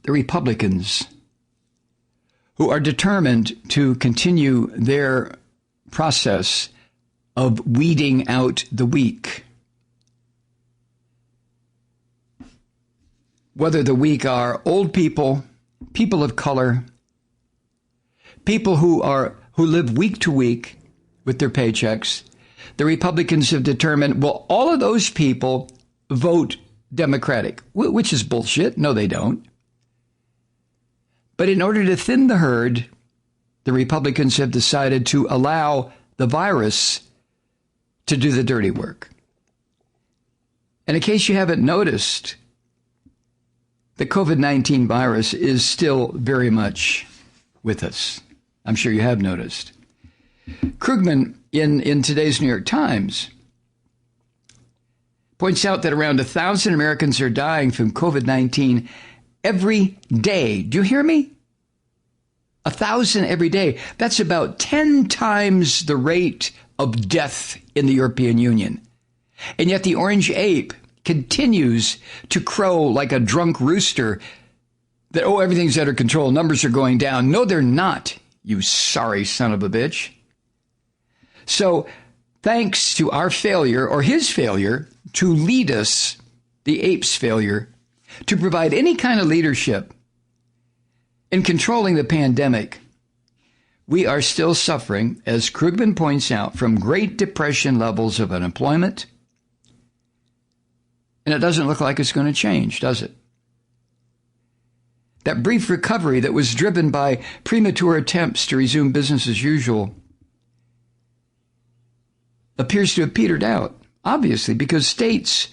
The Republicans, who are determined to continue their process of weeding out the weak. Whether the weak are old people, people of color, people who live week to week with their paychecks, the Republicans have determined, well, all of those people vote Democratic, which is bullshit. No, they don't. But in order to thin the herd, the Republicans have decided to allow the virus to do the dirty work. And in case you haven't noticed, the COVID-19 virus is still very much with us. I'm sure you have noticed. Krugman, in today's New York Times, points out that around 1,000 Americans are dying from COVID-19 every day. Do you hear me? 1,000 every day. That's about 10 times the rate of death in the European Union. And yet the orange ape continues to crow like a drunk rooster that, oh, everything's under control. Numbers are going down. No, they're not, you sorry son of a bitch. So thanks to our failure, or his failure, to lead us, the ape's failure, to provide any kind of leadership in controlling the pandemic, we are still suffering, as Krugman points out, from Great Depression levels of unemployment. And it doesn't look like it's going to change, does it? That brief recovery that was driven by premature attempts to resume business as usual appears to have petered out, obviously, because states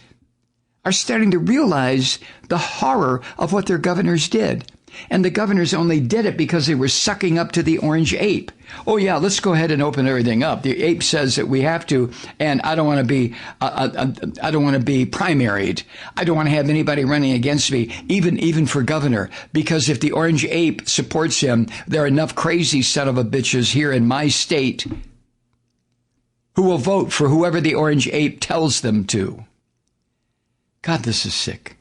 are starting to realize the horror of what their governors did. And the governors only did it because they were sucking up to the orange ape. Oh, yeah, let's go ahead and open everything up. The ape says that we have to, and I don't want to be, I don't want to be primaried. I don't want to have anybody running against me, even for governor, because if the orange ape supports him, there are enough crazy son of a bitches here in my state who will vote for whoever the orange ape tells them to. God, this is sick.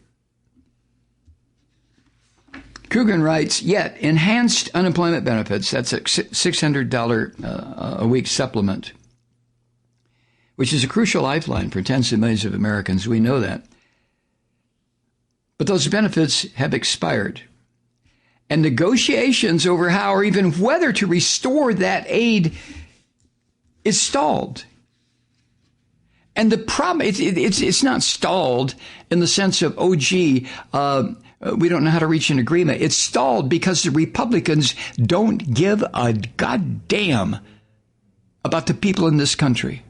Coogan writes, yet enhanced unemployment benefits, that's a $600 a week supplement, which is a crucial lifeline for tens of millions of Americans. We know that. But those benefits have expired. And negotiations over how or even whether to restore that aid is stalled. And the problem, it's not stalled in the sense of, oh, gee, we don't know how to reach an agreement. It's stalled because the Republicans don't give a goddamn about the people in this country.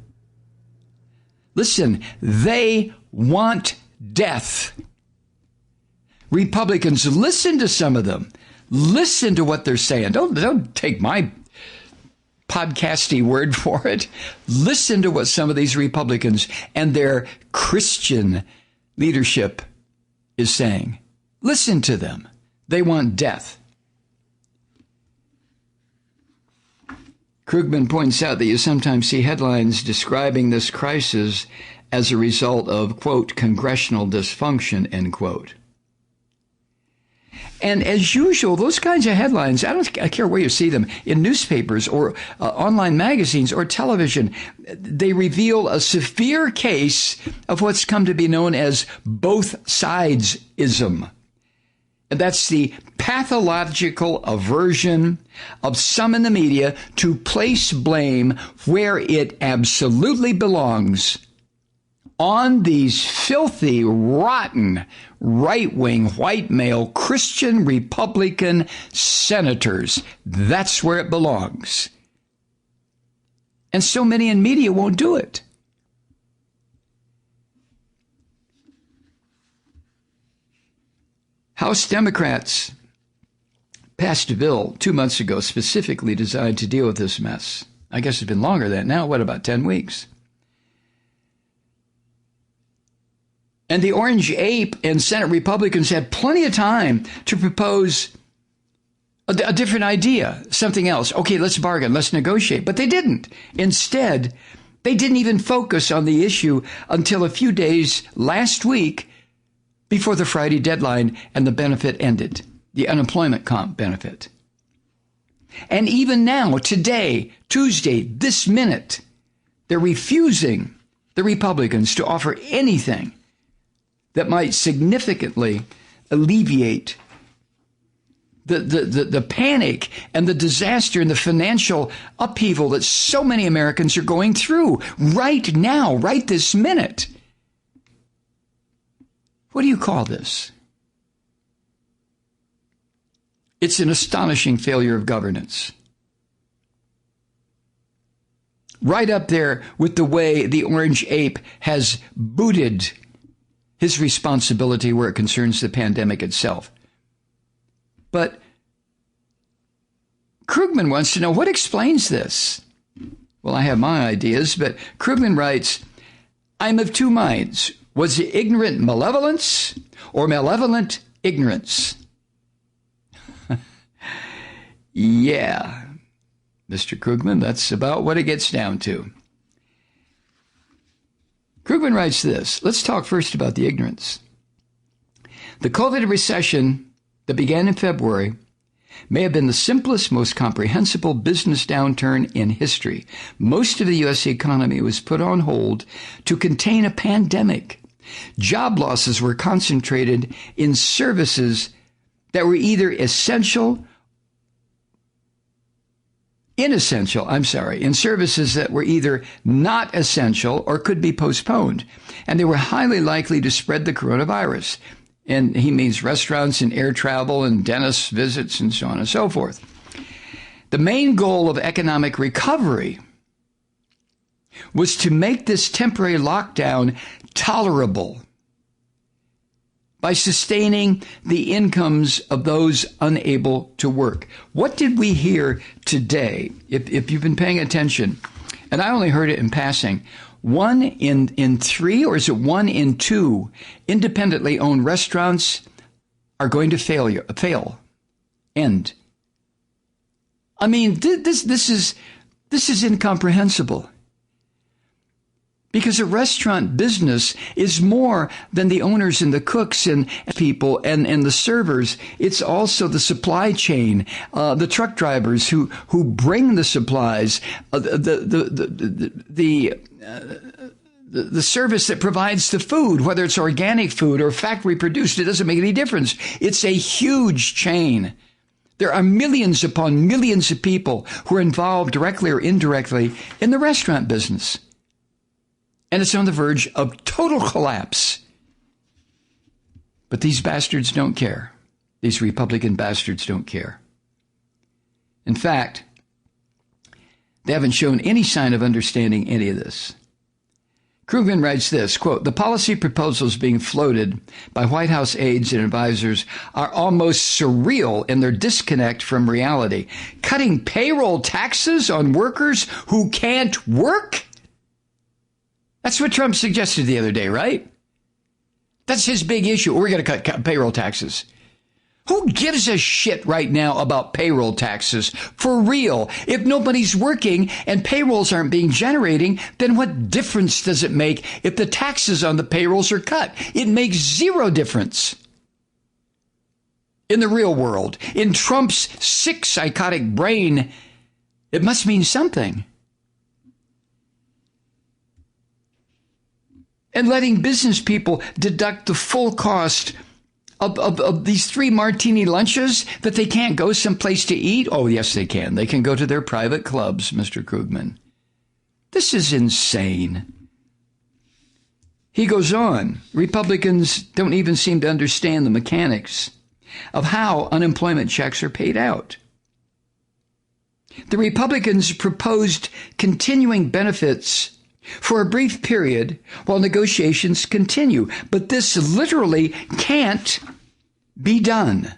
Listen, they want death. Republicans, listen to some of them. Listen to what they're saying. Don't take my podcasty word for it. Listen to what some of these Republicans and their Christian leadership is saying. Listen to them. They want death. Krugman points out that you sometimes see headlines describing this crisis as a result of, quote, congressional dysfunction, end quote. And as usual, those kinds of headlines, I care where you see them, in newspapers or online magazines or television, they reveal a severe case of what's come to be known as both sides-ism. And that's the pathological aversion of some in the media to place blame where it absolutely belongs, on these filthy, rotten, right-wing, white male Christian Republican senators. That's where it belongs. And so many in media won't do it. House Democrats passed a bill 2 months ago specifically designed to deal with this mess. I guess it's been longer than that now. What, about 10 weeks? And the Orange Ape and Senate Republicans had plenty of time to propose a different idea, something else. Okay, let's bargain, let's negotiate. But they didn't. Instead, they didn't even focus on the issue until a few days last week before the Friday deadline and the benefit ended, the unemployment comp benefit. And even now, today, Tuesday, this minute, they're refusing, the Republicans, to offer anything that might significantly alleviate the panic and the disaster and the financial upheaval that so many Americans are going through right now, right this minute. What do you call this? It's an astonishing failure of governance. Right up there with the way the Orange Ape has booted his responsibility where it concerns the pandemic itself. But Krugman wants to know, what explains this? Well, I have my ideas, but Krugman writes, I'm of two minds. Was it ignorant malevolence or malevolent ignorance? Yeah, Mr. Krugman, that's about what it gets down to. Krugman writes this. Let's talk first about the ignorance. The COVID recession that began in February may have been the simplest, most comprehensible business downturn in history. Most of the U.S. economy was put on hold to contain a pandemic. Job losses were concentrated in services that were either in services that were either not essential or could be postponed. And they were highly likely to spread the coronavirus. And he means restaurants and air travel and dentist visits and so on and so forth. The main goal of economic recovery was to make this temporary lockdown tolerable by sustaining the incomes of those unable to work. What did we hear today? If you've been paying attention, and I only heard it in passing, 1 in 3, or is it 1 in 2 independently owned restaurants are going to fail. End. I mean, this is incomprehensible. Because a restaurant business is more than the owners and the cooks and people and the servers. It's also the supply chain, the truck drivers who bring the supplies, the service that provides the food, whether it's organic food or factory produced. It doesn't make any difference. It's a huge chain. There are millions upon millions of people who are involved directly or indirectly in the restaurant business. And it's on the verge of total collapse. But these bastards don't care. These Republican bastards don't care. In fact, they haven't shown any sign of understanding any of this. Krugman writes this, quote, the policy proposals being floated by White House aides and advisors are almost surreal in their disconnect from reality. Cutting payroll taxes on workers who can't work? That's what Trump suggested the other day, right? That's his big issue. We're going to cut payroll taxes. Who gives a shit right now about payroll taxes? For real. If nobody's working and payrolls aren't being generating, then what difference does it make if the taxes on the payrolls are cut? It makes zero difference. In the real world, in Trump's sick, psychotic brain, it must mean something. And letting business people deduct the full cost of these 3 martini lunches that they can't go someplace to eat? Oh, yes, they can. They can go to their private clubs, Mr. Krugman. This is insane. He goes on. Republicans don't even seem to understand the mechanics of how unemployment checks are paid out. The Republicans proposed continuing benefits for a brief period while negotiations continue. But this literally can't be done.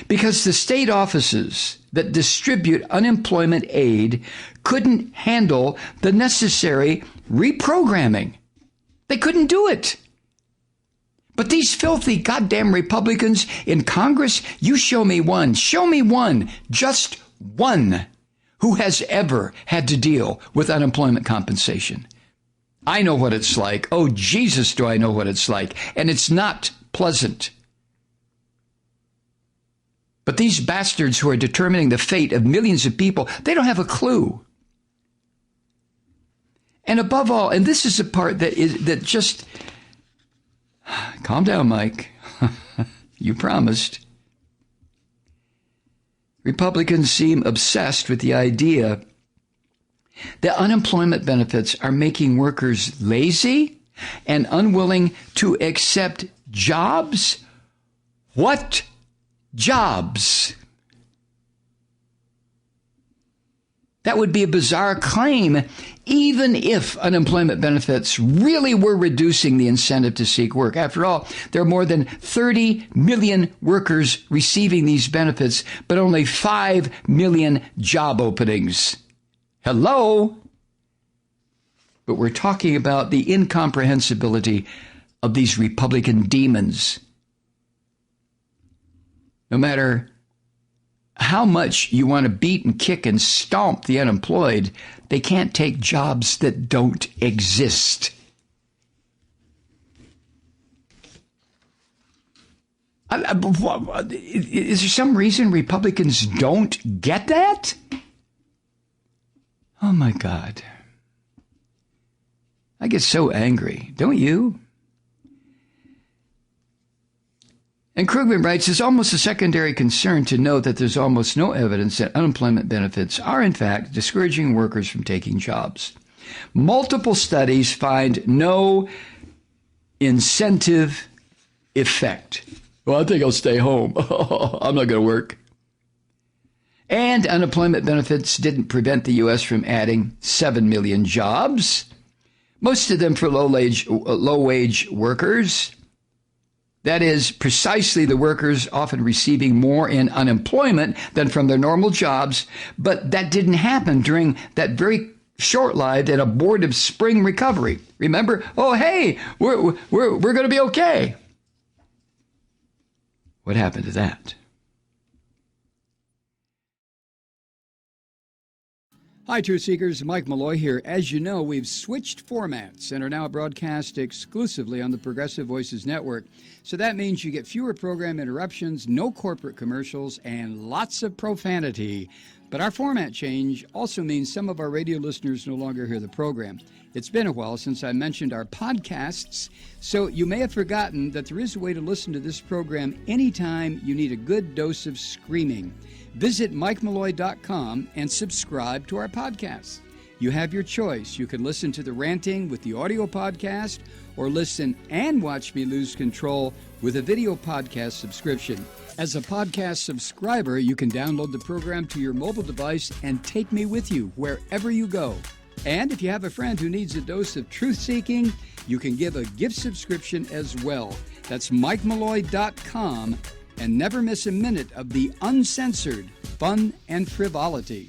because the state offices that distribute unemployment aid couldn't handle the necessary reprogramming. They couldn't do it. But these filthy goddamn Republicans in Congress, you show me one, just one, who has ever had to deal with unemployment compensation. I know what it's like. Oh, Jesus, do I know what it's like. And it's not pleasant. But these bastards who are determining the fate of millions of people, they don't have a clue. And above all, and this is the part that just, calm down, Mike. You promised. Republicans seem obsessed with the idea that unemployment benefits are making workers lazy and unwilling to accept jobs. What jobs? That would be a bizarre claim, even if unemployment benefits really were reducing the incentive to seek work. After all, there are more than 30 million workers receiving these benefits, but only 5 million job openings. Hello? But we're talking about the incomprehensibility of these Republican demons. No matter how much you want to beat and kick and stomp the unemployed, they can't take jobs that don't exist. Is there some reason Republicans don't get that? Oh, my God. I get so angry, don't you? And Krugman writes, it's almost a secondary concern to note that there's almost no evidence that unemployment benefits are, in fact, discouraging workers from taking jobs. Multiple studies find no incentive effect. Well, I think I'll stay home. I'm not going to work. And unemployment benefits didn't prevent the U.S. from adding 7 million jobs, most of them for low-wage workers. That is precisely the workers often receiving more in unemployment than from their normal jobs. But that didn't happen during that very short-lived and abortive spring recovery. Remember? Oh, hey, we're going to be okay. What happened to that? Hi, Truth Seekers. Mike Malloy here. As you know, we've switched formats and are now broadcast exclusively on the Progressive Voices Network. So that means you get fewer program interruptions, no corporate commercials, and lots of profanity. But our format change also means some of our radio listeners no longer hear the program. It's been a while since I mentioned our podcasts, so you may have forgotten that there is a way to listen to this program anytime you need a good dose of screaming. Visit MikeMalloy.com and subscribe to our podcast. You have your choice. You can listen to The Ranting with the audio podcast or listen and watch me lose control with a video podcast subscription. As a podcast subscriber, you can download the program to your mobile device and take me with you wherever you go. And if you have a friend who needs a dose of truth-seeking, you can give a gift subscription as well. That's MikeMalloy.com. And never miss a minute of the uncensored fun and frivolity.